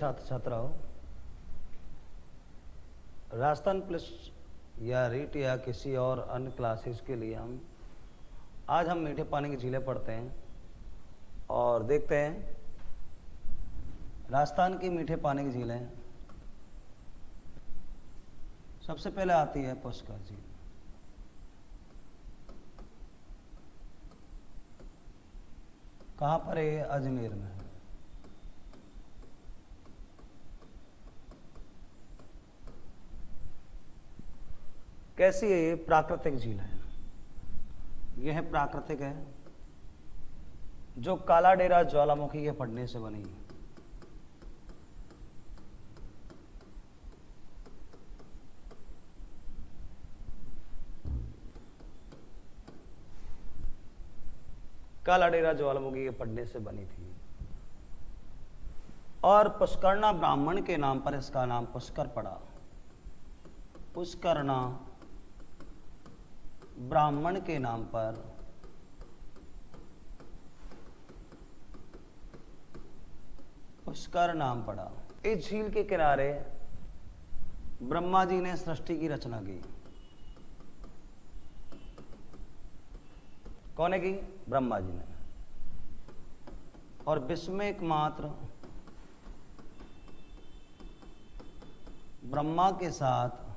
छात्र छात्राओं, राजस्थान प्लस या रीट या किसी और अन्य क्लासेस के लिए आज हम मीठे पानी की झीलें पढ़ते हैं और देखते हैं राजस्थान की मीठे पानी की झीलें। सबसे पहले आती है पुष्कर झील। कहाँ पर है? अजमेर में। कैसी है ये? प्राकृतिक झील है। यह प्राकृतिक है जो काला डेरा ज्वालामुखी के फटने से बनी है। काला डेरा ज्वालामुखी के फटने से बनी थी और पुष्करना ब्राह्मण के नाम पर इसका नाम पुष्कर पड़ा। पुष्करना ब्राह्मण के नाम पर पुष्कर नाम पड़ा। इस झील के किनारे ब्रह्मा जी ने सृष्टि की रचना की। कौन की? ब्रह्मा जी ने। और विश्व में एकमात्र ब्रह्मा के साथ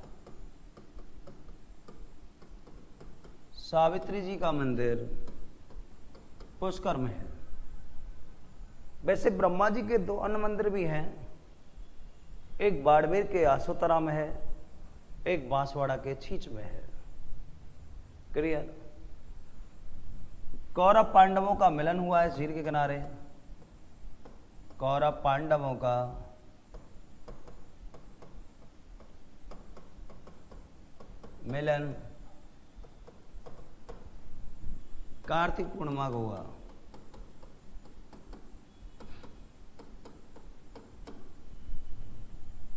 सावित्री जी का मंदिर पुष्कर में है। वैसे ब्रह्मा जी के दो अन्य मंदिर भी हैं, एक बाड़मेर के आसोतरा में है, एक बांसवाड़ा के छींच में है। क्लियर? कौरव पांडवों का मिलन हुआ है झील के किनारे। कौरव पांडवों का मिलन कार्तिक पूर्णिमा को हुआ।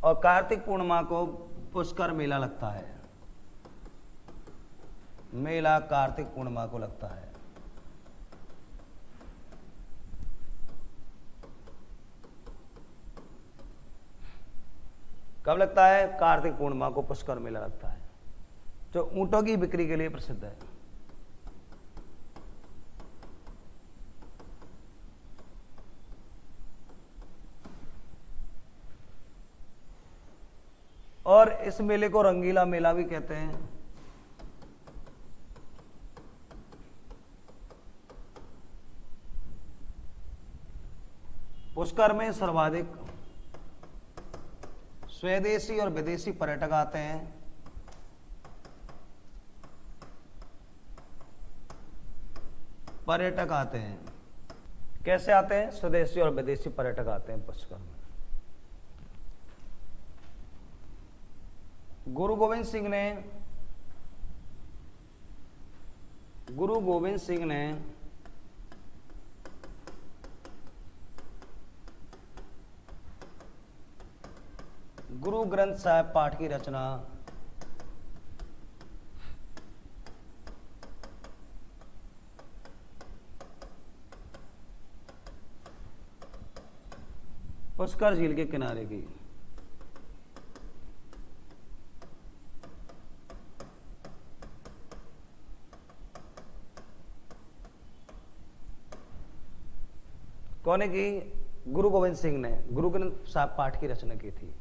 और कार्तिक पूर्णिमा को पुष्कर मेला लगता है। मेला कार्तिक पूर्णिमा को लगता है। कब लगता है? कार्तिक पूर्णिमा को पुष्कर मेला लगता है, जो ऊंटों की बिक्री के लिए प्रसिद्ध है। और इस मेले को रंगीला मेला भी कहते हैं। पुष्कर में सर्वाधिक स्वदेशी और विदेशी पर्यटक आते हैं। पर्यटक आते हैं। कैसे आते हैं? स्वदेशी और विदेशी पर्यटक आते हैं पुष्कर में। गुरु गोविंद सिंह ने गुरु ग्रंथ साहिब पाठ की रचना पुष्कर झील के किनारे की। कौन है की? गुरु गोविंद सिंह ने गुरु ग्रंथ साहिब पाठ की रचना की थी।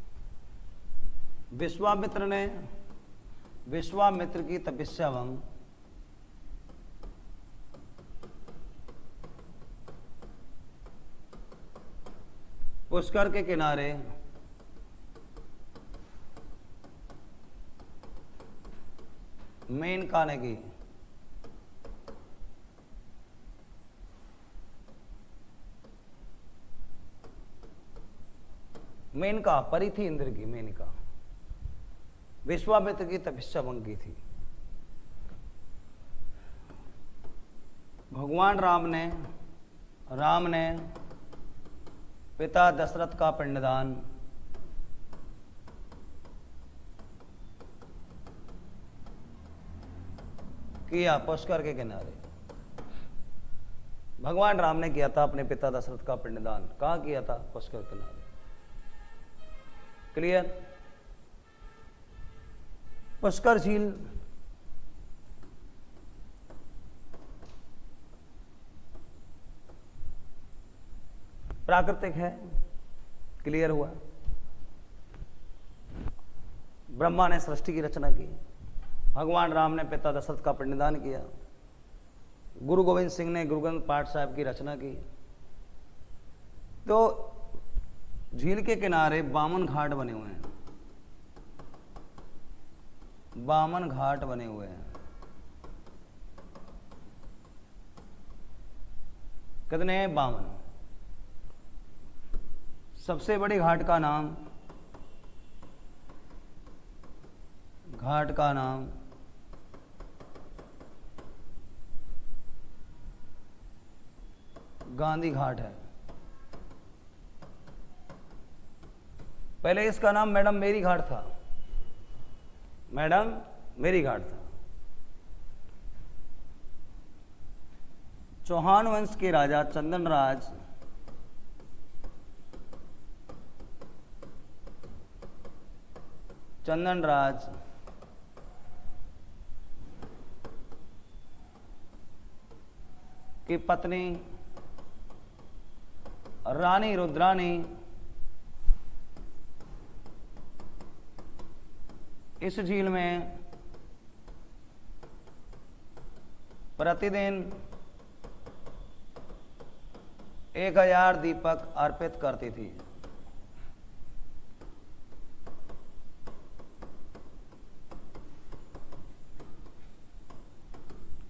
विश्वामित्र की तपस्या एवं पुष्कर के किनारे मेनका ने की। मेनका परी थी इंद्र की। मेनका विश्वामित्र की तपस्या भंग की थी। भगवान राम ने पिता दशरथ का पिंडदान किया पुष्कर के किनारे। भगवान राम ने किया था अपने पिता दशरथ का पिंडदान। कहाँ किया था? पुष्कर किनारे। क्लियर। पुष्कर झील प्राकृतिक है, क्लियर हुआ। ब्रह्मा ने सृष्टि की रचना की, भगवान राम ने पिता दशरथ का पिंडदान किया, गुरु गोविंद सिंह ने गुरु ग्रंथ पाठ साहिब की रचना की। तो झील के किनारे 52 घाट बने हुए हैं, 52 घाट बने हुए हैं। कितने हैं? 52। सबसे बड़ी घाट का नाम गांधी घाट है। पहले इसका नाम मैडम मेरी घाट था, मैडम मेरी घाट था। चौहान वंश के राजा चंदनराज की पत्नी रानी रुद्रानी इस झील में प्रतिदिन 1000 दीपक अर्पित करती थी।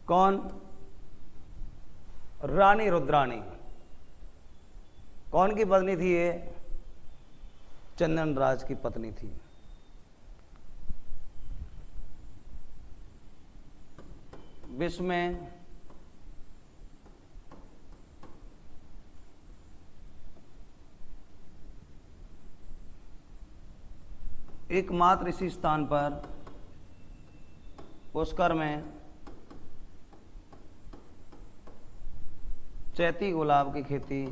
कौन? रानी रुद्रानी। कौन की पत्नी थी ये? चंदनराज की पत्नी थी। विश्व में एकमात्र इसी स्थान पर पुष्कर में चैती गुलाब की खेती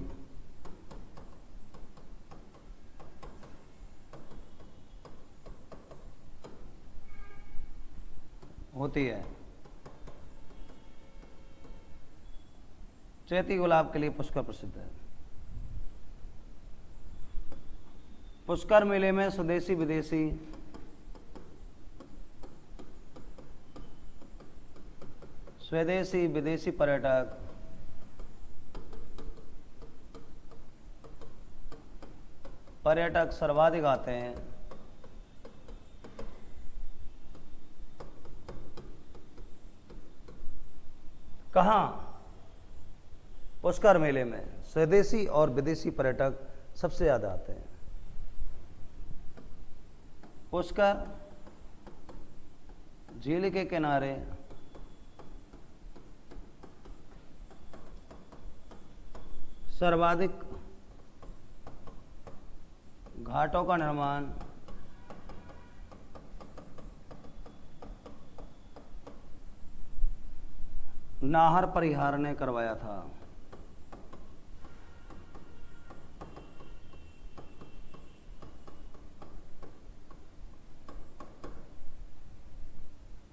होती है। चैती गुलाब के लिए पुष्कर प्रसिद्ध है। पुष्कर मेले में स्वदेशी विदेशी विदेशी पर्यटक सर्वाधिक आते हैं। कहाँ? पुष्कर मेले में स्वदेशी और विदेशी पर्यटक सबसे ज्यादा आते हैं। पुष्कर झील के किनारे सर्वाधिक घाटों का निर्माण नाहर परिहार ने करवाया था।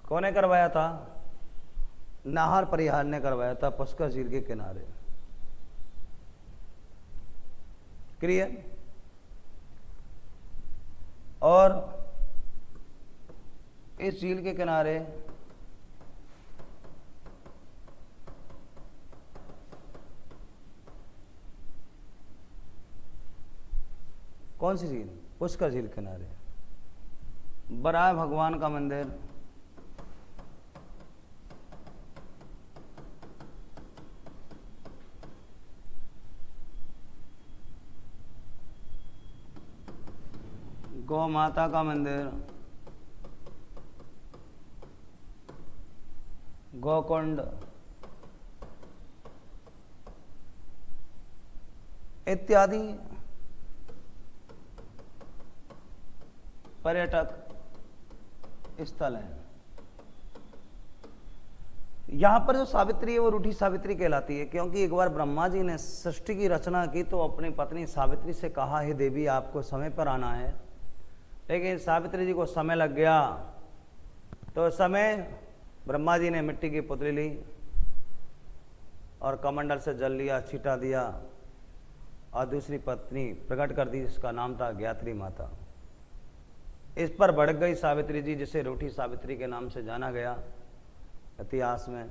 कौन ने करवाया था? नाहर परिहार ने करवाया था पुष्कर झील के किनारे। क्लियर? और इस झील के किनारे कौन सी झील? पुष्कर झील किनारे बराह भगवान का मंदिर, गौ माता का मंदिर, गोकुंड इत्यादि पर्यटक स्थल हैं। यहां पर जो सावित्री है वो रूठी सावित्री कहलाती है, क्योंकि एक बार ब्रह्मा जी ने सृष्टि की रचना की तो अपनी पत्नी सावित्री से कहा, हे देवी आपको समय पर आना है, लेकिन सावित्री जी को समय लग गया। तो उस समय ब्रह्मा जी ने मिट्टी की पुतली ली और कमंडल से जल लिया, छीटा दिया और दूसरी पत्नी प्रकट कर दी जिसका नाम था ज्ञात्री माता। इस पर भड़क गई सावित्री जी, जिसे रूठी सावित्री के नाम से जाना गया इतिहास में।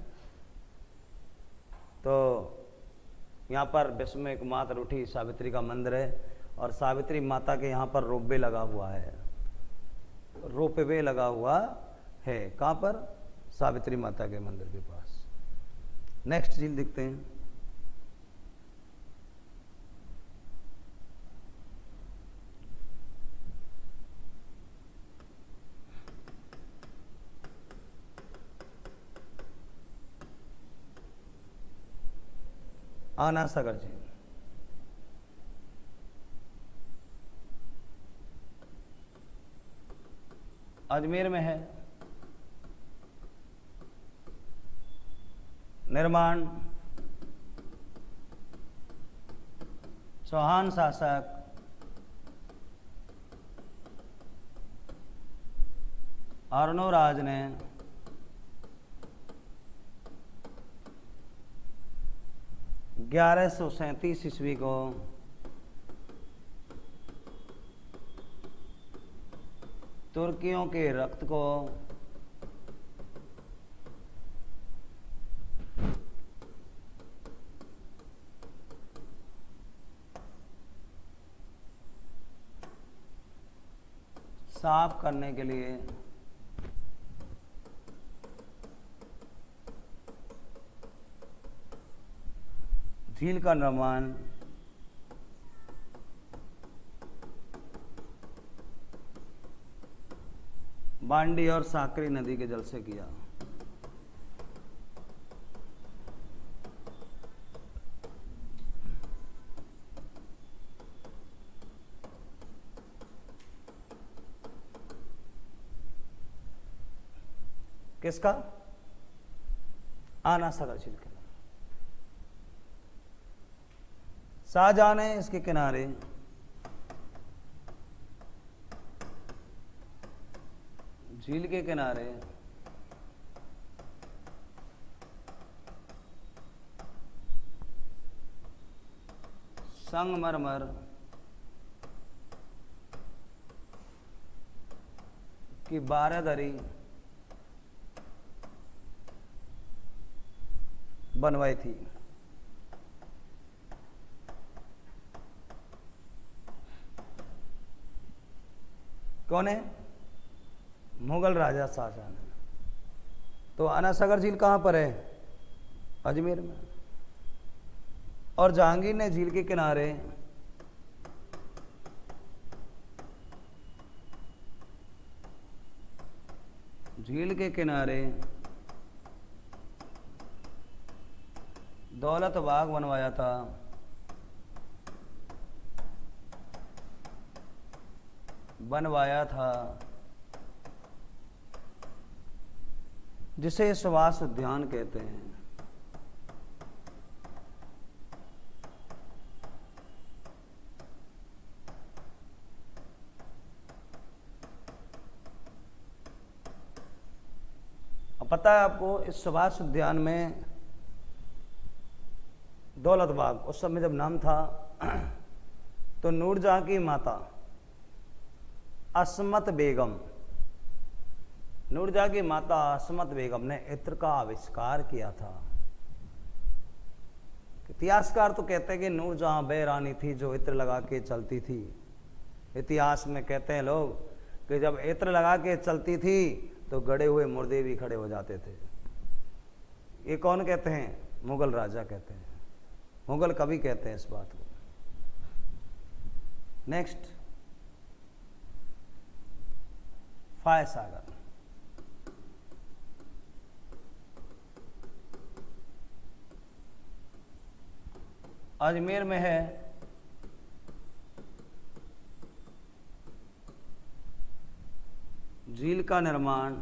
तो यहाँ पर विश्व में एकमात्र रूठी सावित्री का मंदिर है और सावित्री माता के यहाँ पर रोपवे लगा हुआ है, रोपवे लगा हुआ है। कहाँ पर? सावित्री माता के मंदिर के पास। नेक्स्ट झील दिखते हैं। आना सागर झील। अजमेर में है। निर्माण चौहान शासक अर्णोराज ने 1137 ईस्वी को तुर्कियों के रक्त को साफ करने के लिए झील का निर्माण बांडी और साकरी नदी के जल से किया। किसका? आना सागर झील के शाहजहां ने इसके किनारे झील के किनारे संगमरमर की बारहदरी बनवाई थी। कौन है? मुगल राजा शाहजहां ने। तो आना सागर झील कहां पर है? अजमेर में। और जहांगीर ने झील के किनारे दौलत बाग बनवाया था। जिसे सुभाष उद्यान कहते हैं। अब पता है आपको, इस सुभाष उद्यान में दौलत बाग उस समय जब नाम था तो नूरजहां की माता असमत बेगम, नूरजहां की माता असमत बेगम ने इत्र का आविष्कार किया था। इतिहासकार तो कहते हैं कि नूरजहां वह रानी थी जो इत्र लगा के चलती थी। इतिहास में कहते हैं लोग कि जब इत्र लगा के चलती थी तो गड़े हुए मुर्दे भी खड़े हो जाते थे। ये कौन कहते हैं? मुगल राजा कहते हैं, मुगल कवि कहते हैं इस बात को। नेक्स्ट, फाय सागर। अजमेर में है। झील का निर्माण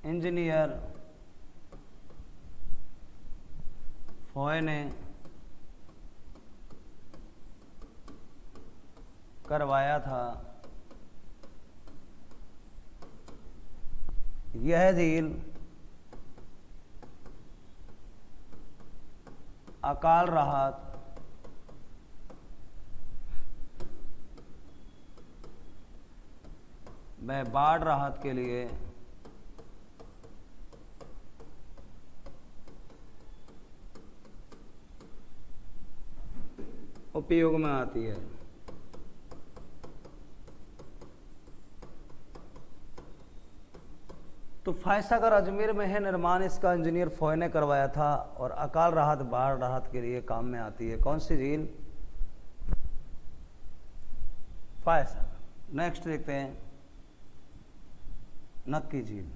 इंजीनियर फॉय ने करवाया था। यह झील अकाल राहत व बाढ़ राहत के लिए उपयोग में आती है। तो फायसागर अजमेर में है निर्माण, इसका इंजीनियर फोय ने करवाया था और अकाल राहत बाढ़ राहत के लिए काम में आती है। कौन सी झील? फायसागर। नेक्स्ट देखते हैं नक्की झील।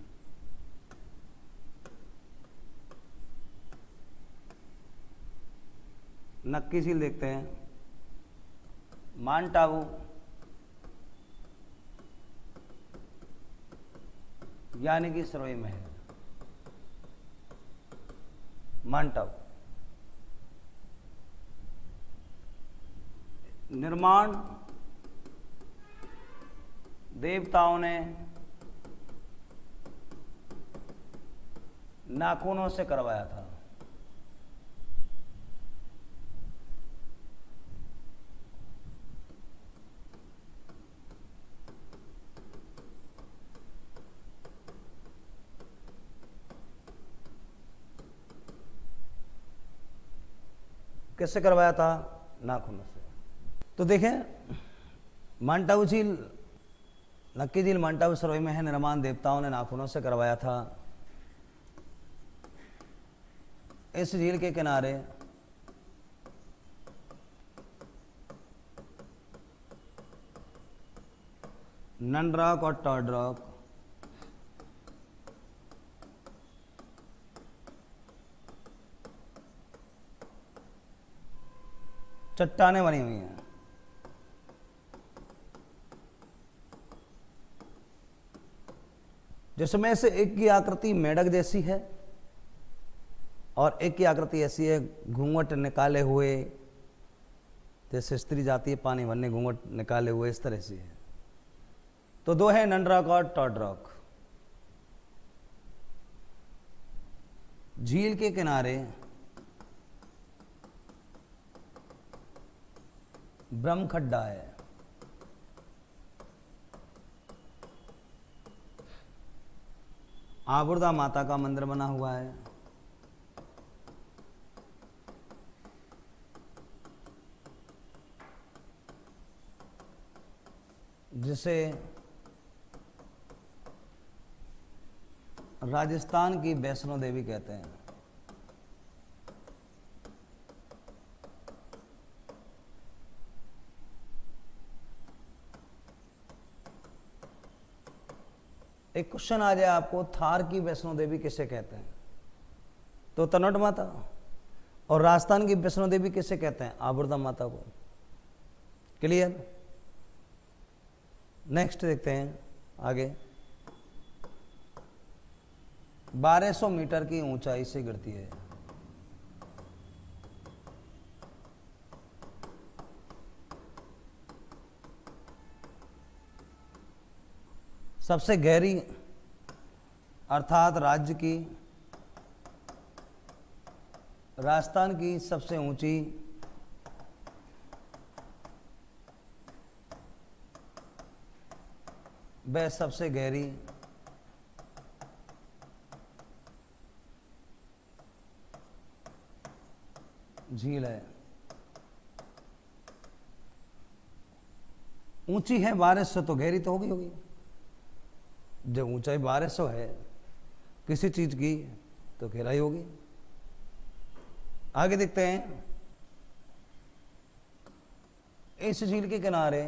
नक्की झील देखते हैं। माउंट आबू यानी कि सरोई महल, माउंट आबू। निर्माण देवताओं ने नाखूनों से करवाया था। किससे करवाया था? नाखूनों से। तो देखें, माउंट आबू झील, नक्की झील माउंट आबू सरोई में है निर्माण देवताओं ने नाखूनों से करवाया था। इस झील के किनारे नन रॉक और टॉड रॉक चट्टानें बनी हुई हैं। जिसमें से एक की आकृति मेढक जैसी है और एक की आकृति ऐसी है घूंघट निकाले हुए, जैसे स्त्री जाती है पानी भरने घूंघट निकाले हुए, इस तरह से है। तो दो है नन रॉक और टॉड रॉक। झील के किनारे ब्रह्म खड्डा है। आबुर्दा माता का मंदिर बना हुआ है। जिसे राजस्थान की वैष्णो देवी कहते हैं। एक क्वेश्चन आ जाए आपको, थार की वैष्णो देवी किसे कहते हैं? तो तनोट माता। और राजस्थान की वैष्णो देवी किसे कहते हैं? आबुर्दा माता को। क्लियर? नेक्स्ट देखते हैं आगे। 1200 मीटर की ऊंचाई से गिरती है। सबसे गहरी अर्थात राज्य की, राजस्थान की सबसे ऊंची वह सबसे गहरी झील है। ऊंची है 1200 तो गहरी तो होगी। जब ऊंचाई 1200 है किसी चीज की तो गहराई होगी। आगे देखते हैं। इस झील के किनारे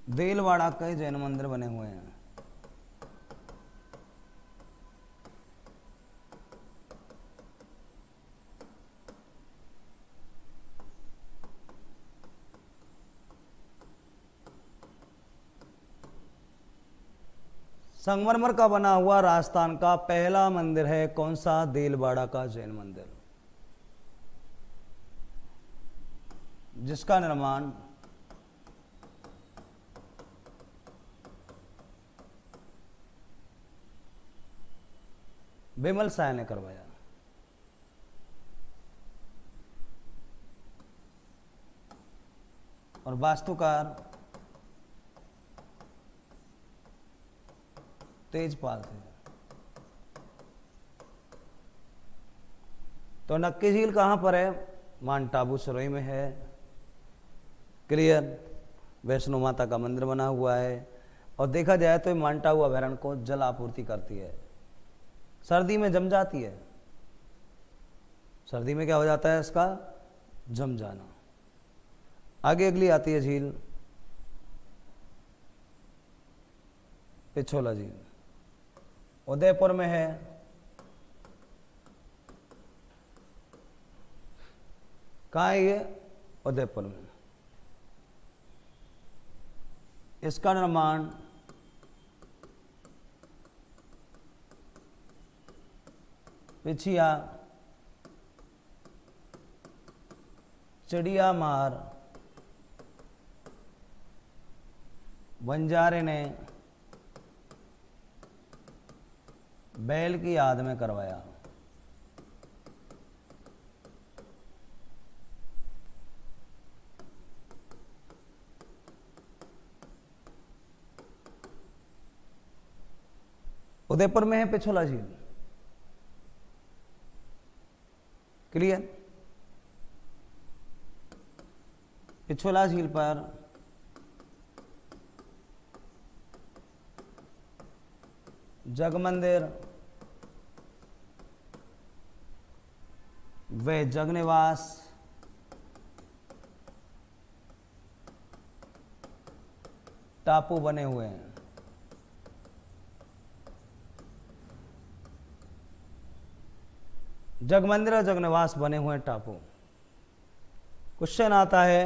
देलवाड़ा के जैन मंदिर बने हुए हैं। संगमरमर का बना हुआ राजस्थान का पहला मंदिर है कौन सा? देलवाड़ा का जैन मंदिर, जिसका निर्माण विमल शाह ने करवाया। और वास्तुकार तेजपाल थे। तो नक्की झील कहां पर है? माउंट आबू सरोई में है। क्लियर? वैष्णो माता का मंदिर बना हुआ है। और देखा जाए तो माउंट आबू अभयारण्य को जल आपूर्ति करती है। सर्दी में जम जाती है। सर्दी में क्या हो जाता है इसका? जम जाना। आगे अगली आती है झील पिछोला झील, उदयपुर में है। कहाँ है ये? उदयपुर में। इसका निर्माण पिछिया चिड़िया मार बंजारे ने बैल की याद में करवाया। उदयपुर में है पिछोला झील। क्लियर? पिछोला झील पर जग मंदिर व जगनिवास टापू बने हुए हैं। जग मंदिर और जगनिवास बने हुए हैं टापू। क्वेश्चन आता है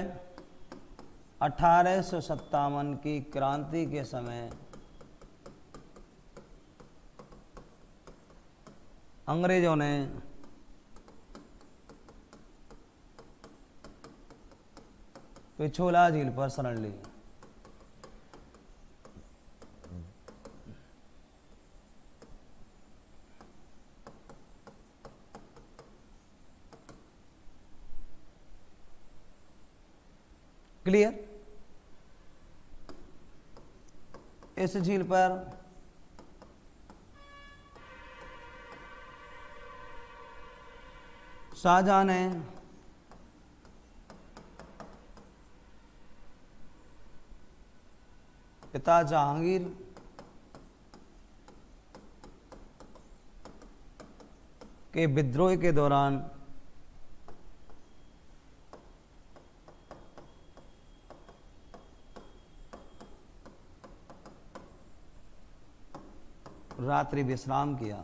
1857 की क्रांति के समय अंग्रेजों ने पिछोला झील पर शरण ली। क्लियर? इस झील पर शाहजहां ने पिता जहांगीर के विद्रोह के दौरान रात्रि विश्राम किया।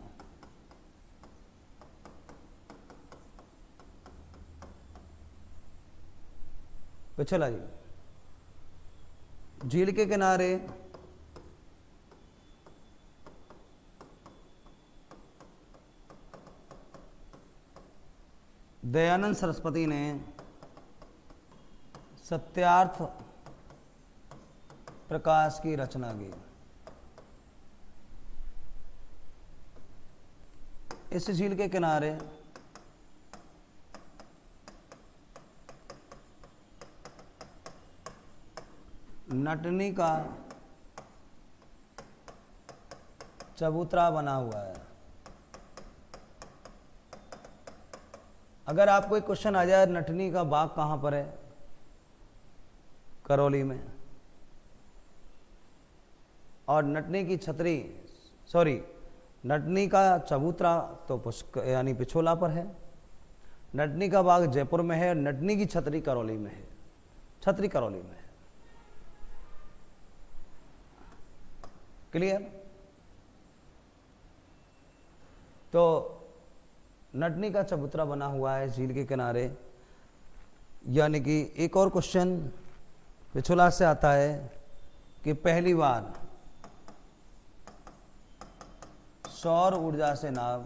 पिछला झील, झील के किनारे दयानंद सरस्वती ने सत्यार्थ प्रकाश की रचना की। इस झील के किनारे नटनी का चबूतरा बना हुआ है। अगर आपको एक क्वेश्चन आ जाए नटनी का बाग कहां पर है? करौली में। और नटनी की छतरी नटनी का चबूतरा तो यानी पिछोला पर है। नटनी का बाग जयपुर में है। नटनी की छतरी करौली में है। छतरी करौली में है। क्लियर? तो नटनी का चबूतरा बना हुआ है झील के किनारे। यानी कि एक और क्वेश्चन पिछोला से आता है कि पहली बार सौर ऊर्जा से नाव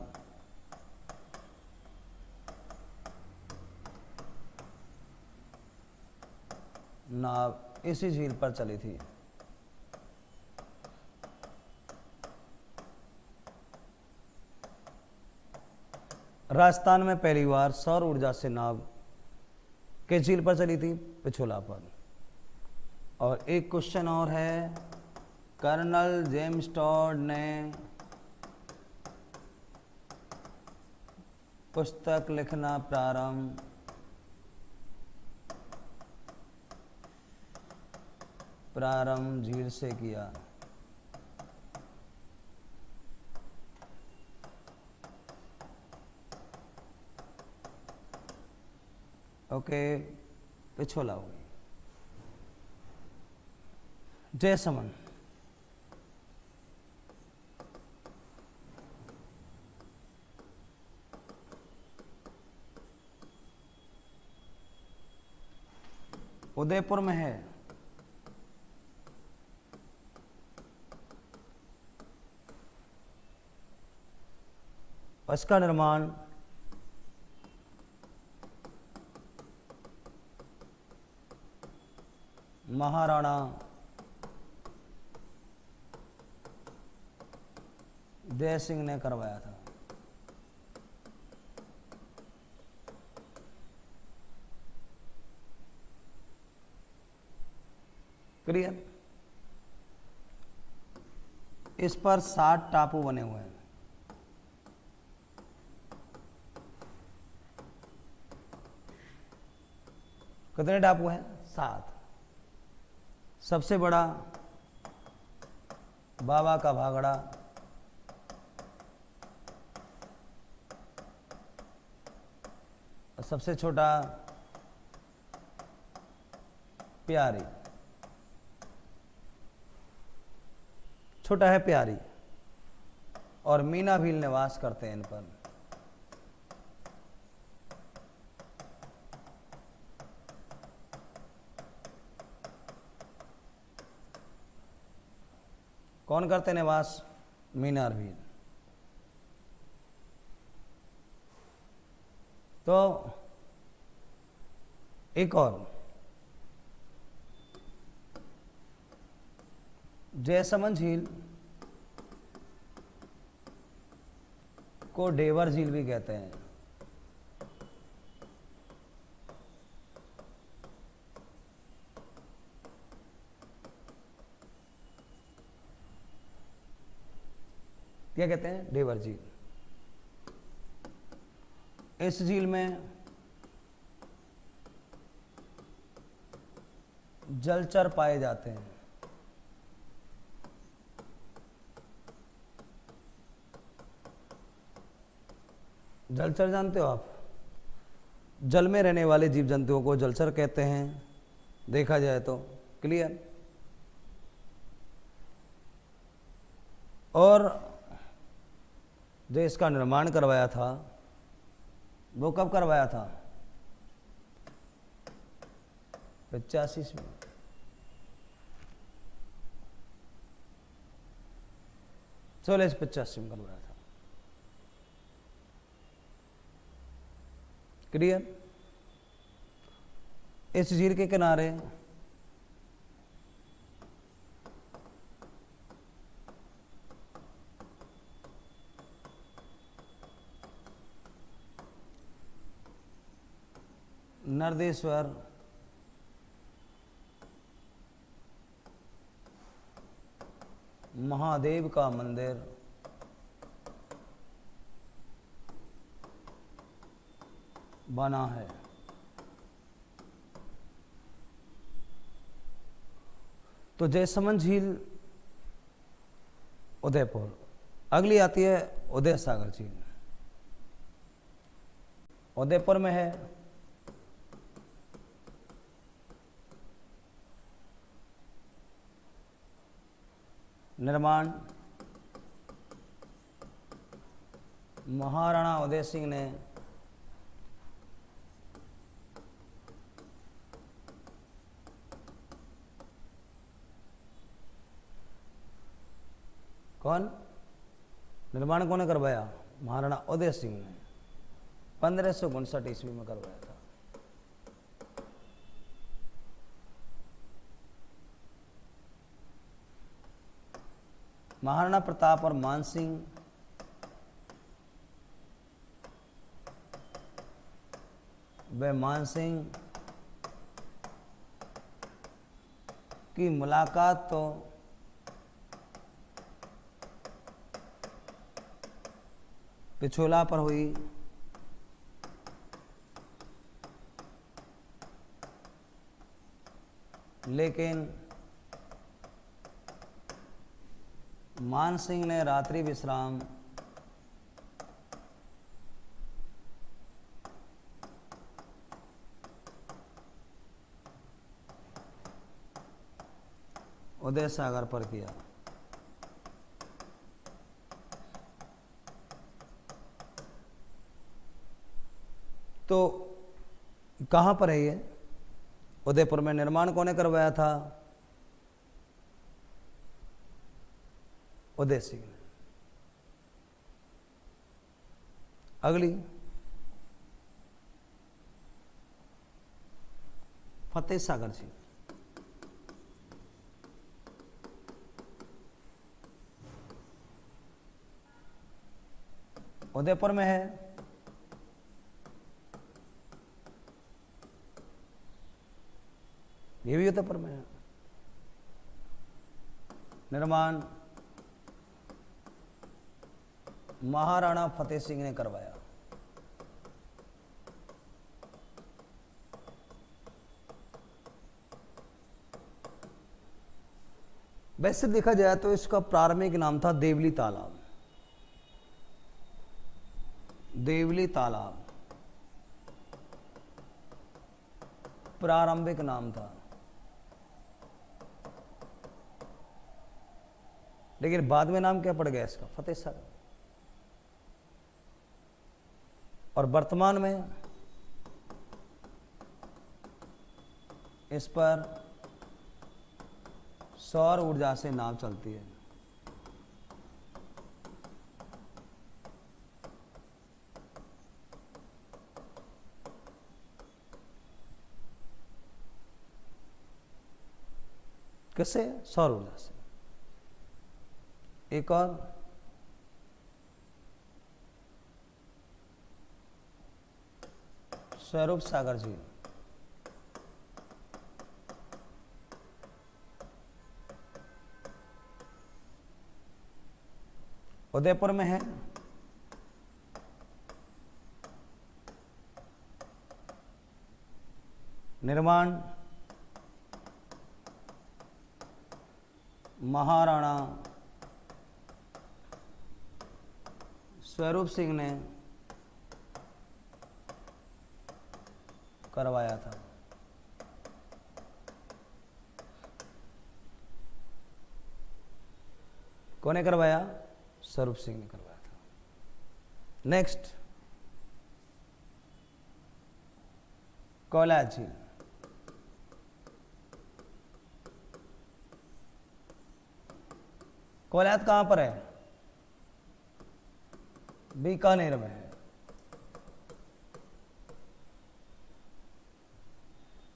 इसी झील पर चली थी। राजस्थान में पहली बार सौर ऊर्जा से नाव किस झील पर चली थी? पिछोला पर। और एक क्वेश्चन और है, कर्नल जेम्स टॉड ने पुस्तक लिखना प्रारंभ झील से किया। ओके, पिछोला हो गई। जयसमन, उदयपुर में है। इसका निर्माण महाराणा जय सिंह ने करवाया था। क्लियर? इस पर 60 टापू बने हुए हैं। कितने टापू हैं? 7। सबसे बड़ा बाबा का भागड़ा, और सबसे छोटा प्यारी। छोटा है प्यारी, और मीना भील निवास करते हैं इन पर। कौन करते निवास? मीना भील। तो एक और, जयसमन झील को डेवर झील भी कहते हैं। क्या कहते हैं? डेवर झील। इस झील में जलचर पाए जाते हैं। जलचर जानते हो आप? जल में रहने वाले जीव जंतुओं को जलचर कहते हैं, देखा जाए तो। क्लियर? और जो इसका निर्माण करवाया था वो कब करवाया था? 85 में। चलो, 85 में करवाया था। क्लियर? इस झील के किनारे नर्देश्वर, महादेव का मंदिर, बना है। तो जयसमन झील उदयपुर। अगली आती है उदय सागर झील, उदयपुर में है। निर्माण महाराणा उदय सिंह ने कौन? निर्माण कौन करवाया? महाराणा उदय सिंह ने 1559 ईस्वी में करवाया था। महाराणा प्रताप और मानसिंह व मानसिंह की मुलाकात तो पिछोला पर हुई, लेकिन मानसिंह ने रात्रि विश्राम उदय सागर पर किया। तो कहां पर है ये? उदयपुर में। निर्माण कौन करवाया था? उदय सिंह ने। अगली फतेह सागर जी। उदयपुर में है। ये भी उदयपुर में है। निर्माण महाराणा फतेह सिंह ने करवाया। वैसे देखा जाए तो इसका प्रारंभिक नाम था देवली तालाब। देवली तालाब प्रारंभिक नाम था, लेकिन बाद में नाम क्या पड़ गया इसका? फतेह सागर। और वर्तमान में इस पर सौर ऊर्जा से नाव चलती है। किससे? सौर ऊर्जा से। एक और स्वरूप सागर झील। उदयपुर में है। निर्माण महाराणा स्वरूप सिंह ने करवाया था। कौन ने करवाया? स्वरूप सिंह ने करवाया था। नेक्स्ट कोयला झील। कोयलात कहां पर है? बीकानेर में है।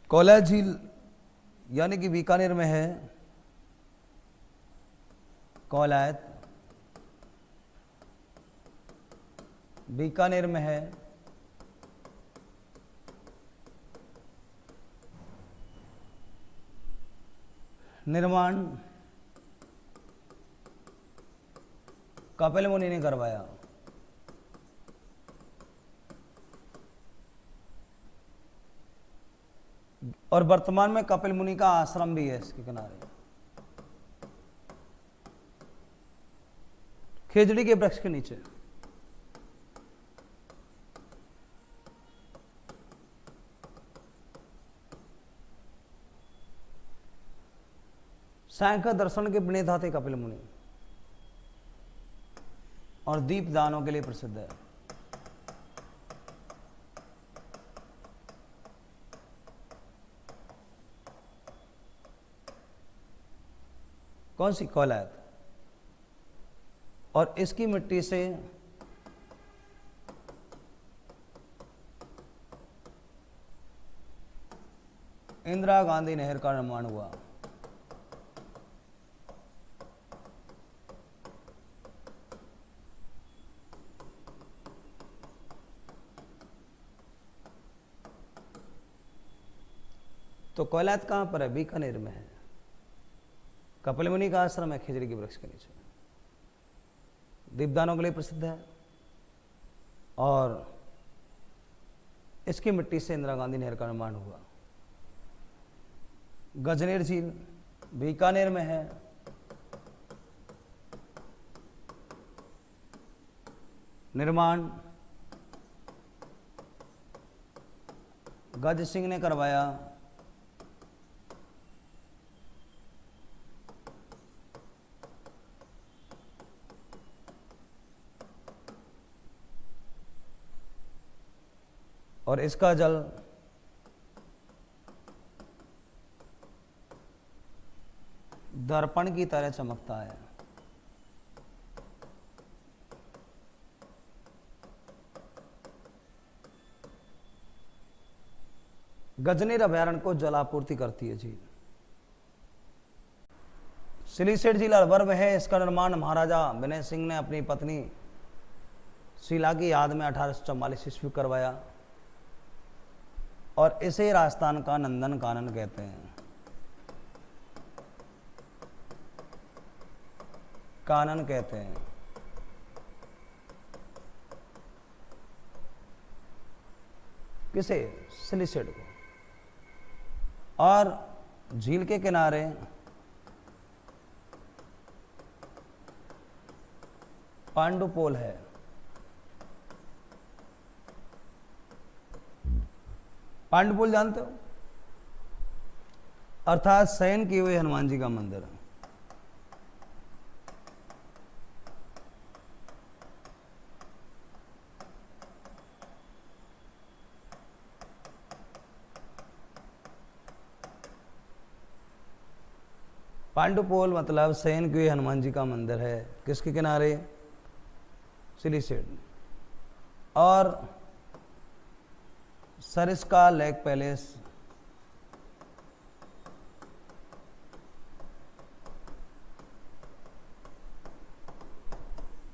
कोयला झील यानी कि बीकानेर में है। कोयलात बीकानेर में है। निर्माण कपिल मुनि ने करवाया। और वर्तमान में कपिल मुनि का आश्रम भी है इसके किनारे, खेजड़ी के वृक्ष के नीचे। सांख्य दर्शन के प्रणेता थे कपिल मुनि और दीप दानों के लिए प्रसिद्ध है। कौन सी? कोयलात। और इसकी मिट्टी से इंदिरा गांधी नहर का निर्माण हुआ। तो कोयलात कहां पर है? बीकानेर में है। कपिल मुनि का आश्रम है खिजड़ी के वृक्ष के नीचे, दीपदानों के लिए प्रसिद्ध है। और इसकी मिट्टी से इंदिरा गांधी नहर का निर्माण हुआ। गजनेर झील बीकानेर में है। निर्माण गज सिंह ने करवाया। और इसका जल दर्पण की तरह चमकता है। गजनेर अभयारण्य को जलापूर्ति करती है झील। सिलीसेट झील अलवर में है। इसका निर्माण महाराजा विनय सिंह ने अपनी पत्नी शीला की याद में 1844 ईस्वी करवाया और इसे राजस्थान का नंदन कानन कहते हैं। कानन कहते हैं। किसे? सिलीसेट को। और झील के किनारे पांडुपोल है। पांडुपोल जानते हो? अर्थात शयन किए हुए हनुमान जी का मंदिर है। पांडुपोल मतलब शयन किए हनुमान जी का मंदिर है। किसके किनारे? सिलीसेट। और सरिस्का लेक पैलेस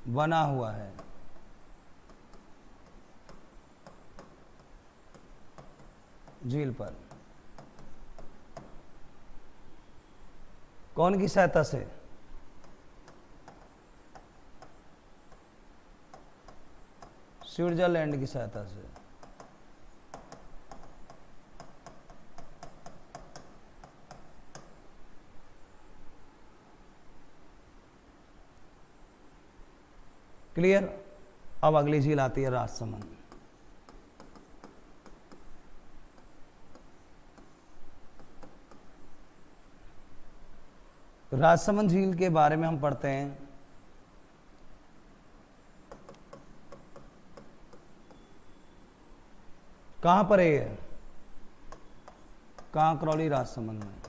बना हुआ है। झील पर। कौन की सहायता से? स्विट्जरलैंड की सहायता से। क्लियर? अब अगली झील आती है राजसमंद। राजसमंद झील के बारे में हम पढ़ते हैं। कहां पर है ये? कांकरौली राजसमंद में।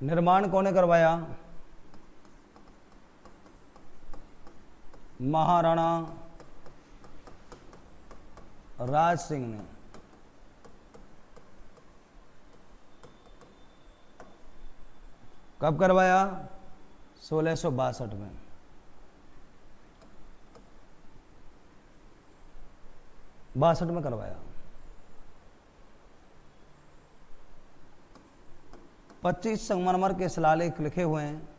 निर्माण कौन ने करवाया? महाराणा राज सिंह ने। कब करवाया? 1662 में। बासठ में करवाया। 25 संगमरमर के शिलालेख लिखे हुए हैं।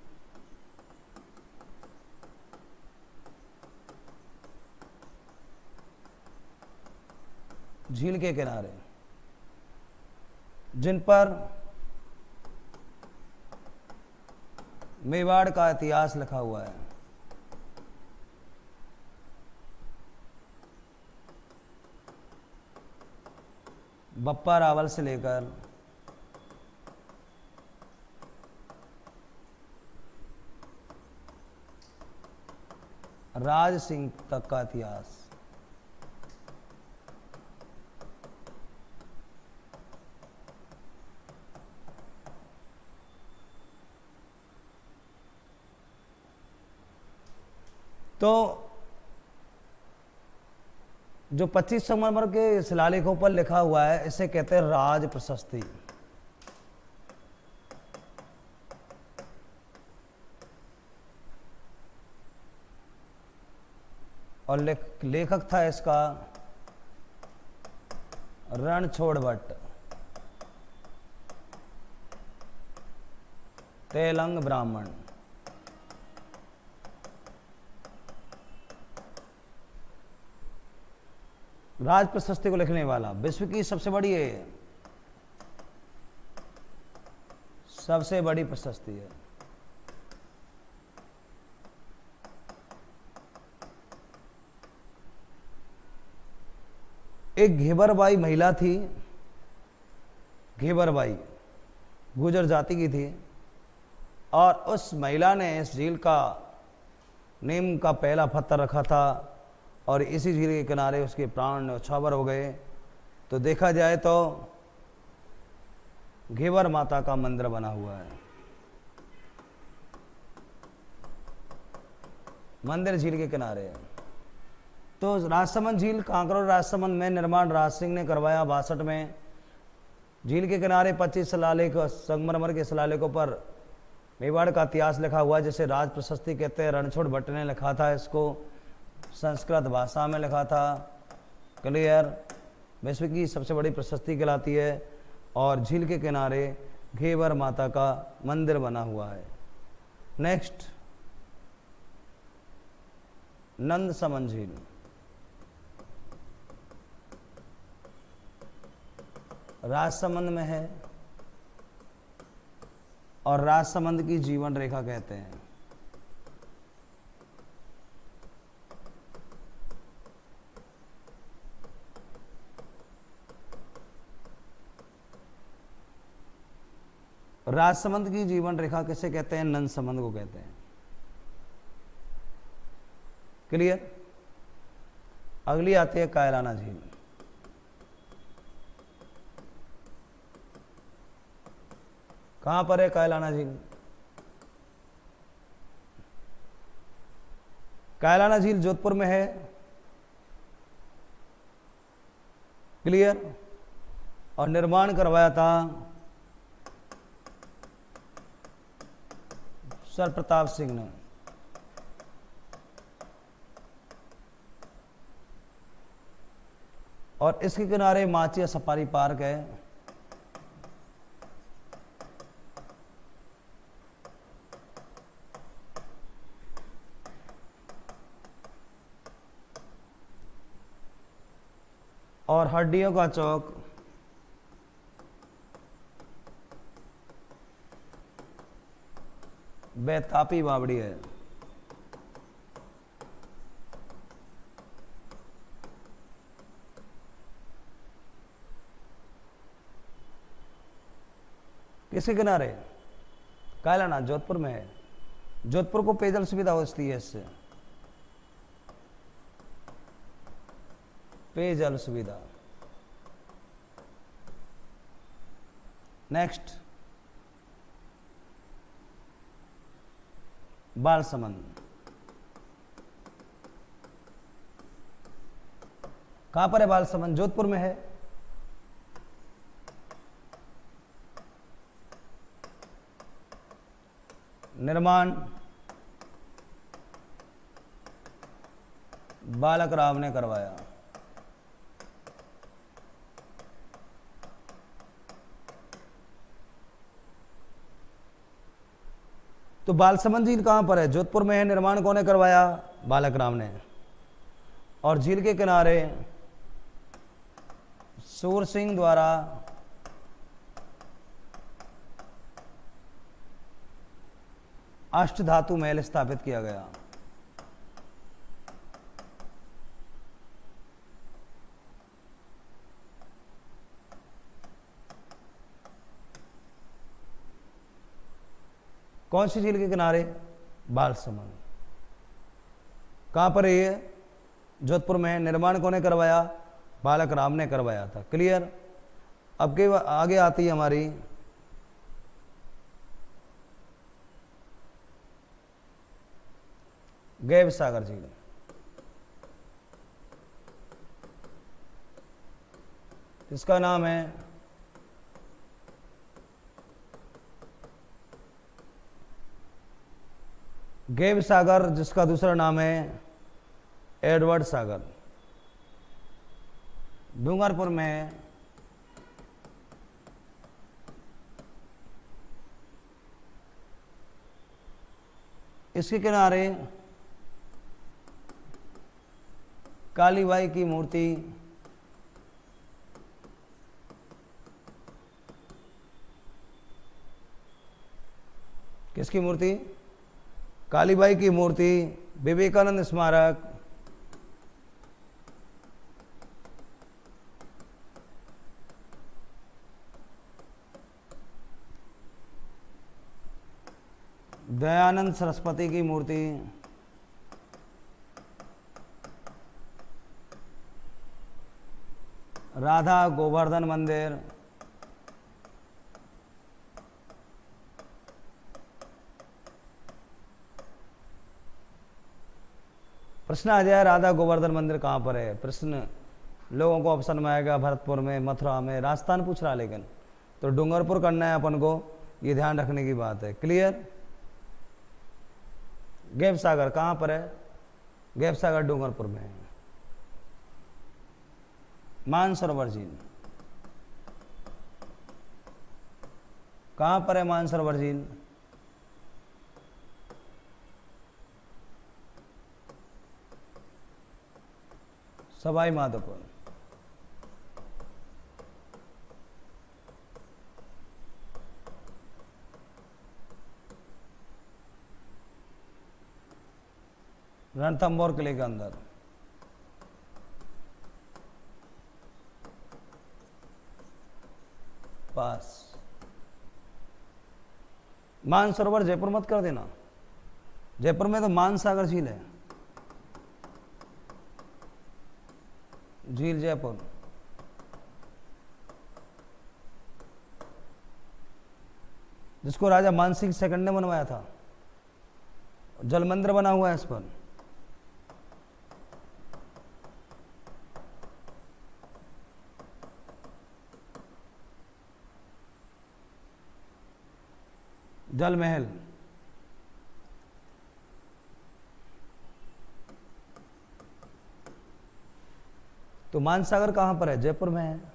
झील के किनारे, जिन पर मेवाड़ का इतिहास लिखा हुआ है। बप्पा रावल से लेकर राज सिंह तक का इतिहास। तो जो 25 संगमरमर के शिलालेखों पर लिखा हुआ है इसे कहते हैं राज प्रशस्ति। और लेखक था इसका रणछोड़ भट्ट, तेलंग ब्राह्मण। राज प्रशस्ति को लिखने वाला विश्व की सबसे बड़ी प्रशस्ति है। एक घेबरबाई महिला थी, घेबरबाई गुर्जर जाति की थी, और उस महिला ने इस झील का नीम का पहला पत्थर रखा था और इसी झील के किनारे उसके प्राण न्यौछावर हो गए। तो देखा जाए तो घेवर माता का मंदिर बना हुआ है। मंदिर झील के किनारे है। तो राजसमंद झील कांकरोल राजसमंद में निर्माण राज सिंह ने करवाया 62 में। झील के किनारे 25 शिलालेख संगमरमर के शिलालेखों पर मेवाड़ का इतिहास लिखा हुआ है, जिसे राज प्रशस्ति कहते हैं। रणछोड़ भट्ट ने लिखा था, इसको संस्कृत भाषा में लिखा था। क्लियर। विश्व की सबसे बड़ी प्रशस्ति कहलाती है और झील के किनारे घेवर माता का मंदिर बना हुआ है। नेक्स्ट, नंदसमन झील। राजसमंद में है और राजसमंद की जीवन रेखा कहते हैं। राजसमंद की जीवन रेखा किसे कहते हैं? नंदसमंद को कहते हैं। क्लियर। अगली आती है कायलाना झील। कहां पर है कायलाना झील? कायलाना झील जोधपुर में है। क्लियर। और निर्माण करवाया था सर प्रताप सिंह ने। और इसके किनारे माचिया सफारी पार्क है। और हड्डियों का चौक बेतापी बावड़ी है। किसके किनारे? कायलाना, जोधपुर में है। जोधपुर को पेयजल सुविधा होती है इससे, पेयजल सुविधा। नेक्स्ट, बालसमंद। कहां पर है बालसमंद? जोधपुर में है। निर्माण बालक राव ने करवाया। तो बालसमंद झील कहां पर है? जोधपुर में है। निर्माण कौन ने करवाया? बालक राव ने। और झील के किनारे सूर सिंह द्वारा अष्टधातु महल स्थापित किया गया। कौन सी झील के किनारे? बालसमंद। कहां पर है ये? जोधपुर में है। निर्माण कौन ने करवाया? बालक राम ने करवाया था। क्लियर। अब के आगे आती है हमारी गैब सागर झील। इसका नाम है गैब सागर, जिसका दूसरा नाम है एडवर्ड सागर, डूंगरपुर में है। इसके किनारे कालीबाई की मूर्ति, किसकी मूर्ति? कालीबाई की मूर्ति, विवेकानंद स्मारक, दयानंद सरस्वती की मूर्ति, राधा गोवर्धन मंदिर, प्रश्न आ जाए राधा गोवर्धन मंदिर कहाँ पर है? प्रश्न लोगों को ऑप्शन में आएगा भरतपुर में, मथुरा में, राजस्थान पूछ रहा, लेकिन तो डूंगरपुर करना है अपन को, ये ध्यान रखने की बात है। क्लियर? गैब सागर कहाँ पर है? गैब सागर डूंगरपुर में है। मानसरोवर झील कहाँ पर है? मानसरोवर झील सवाई माधोपुर। रणथंभौर किले के अंदर। पास। मानसरोवर जयपुर मत कर देना, जयपुर में तो मानसागर झील है, झील जयपुर। जिसको राजा मानसिंह सेकंड ने बनवाया था, जल मंदिर बना हुआ है इस पर। जल महल, तो मानसागर कहां पर है? जयपुर में है।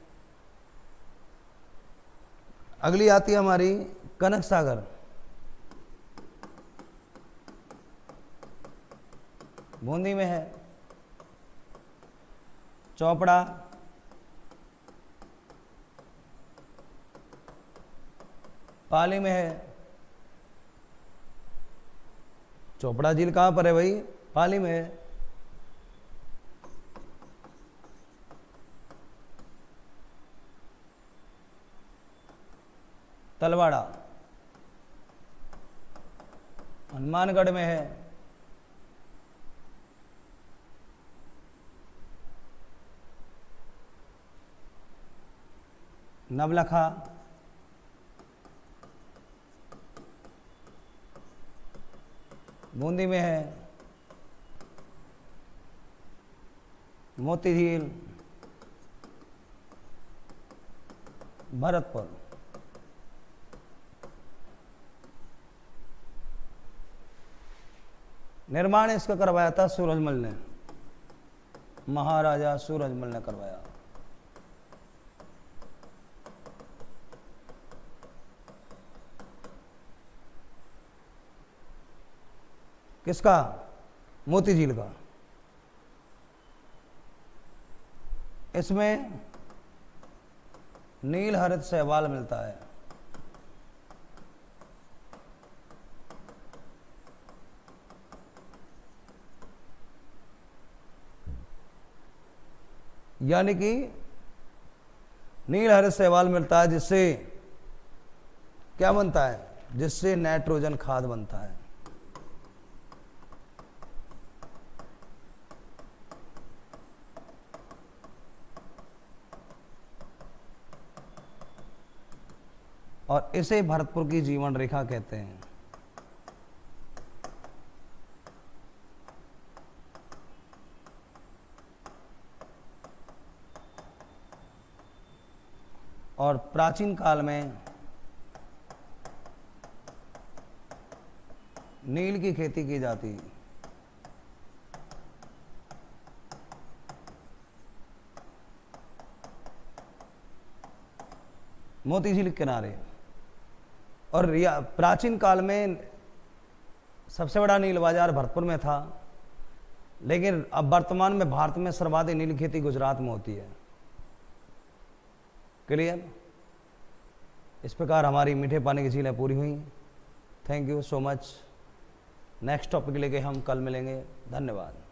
अगली आती है हमारी कनक सागर, बूंदी में है। चौपड़ा, पाली में है। चोपड़ा झील कहां पर है भाई? पाली में है। तलवाड़ा हनुमानगढ़ में है। नवलखा बूंदी में है। मोती झील भरतपुर। निर्माण इसका करवाया था सूरजमल ने, महाराजा सूरजमल ने करवाया। किसका? मोती झील का। इसमें नील हरित शैवाल मिलता है। यानी कि नील हरित शैवाल मिलता है, जिससे क्या बनता है? जिससे नाइट्रोजन खाद बनता है। और इसे भरतपुर की जीवन रेखा कहते हैं। और प्राचीन काल में नील की खेती की जाती। मोती झील के किनारे। और प्राचीन काल में सबसे बड़ा नील बाजार भरतपुर में था, लेकिन अब वर्तमान में भारत में सर्वाधिक नील खेती गुजरात में होती है। क्लियर? इस प्रकार हमारी मीठे पानी की झीलें पूरी हुई। Thank you so much. Next topic लेके हम कल मिलेंगे। धन्यवाद।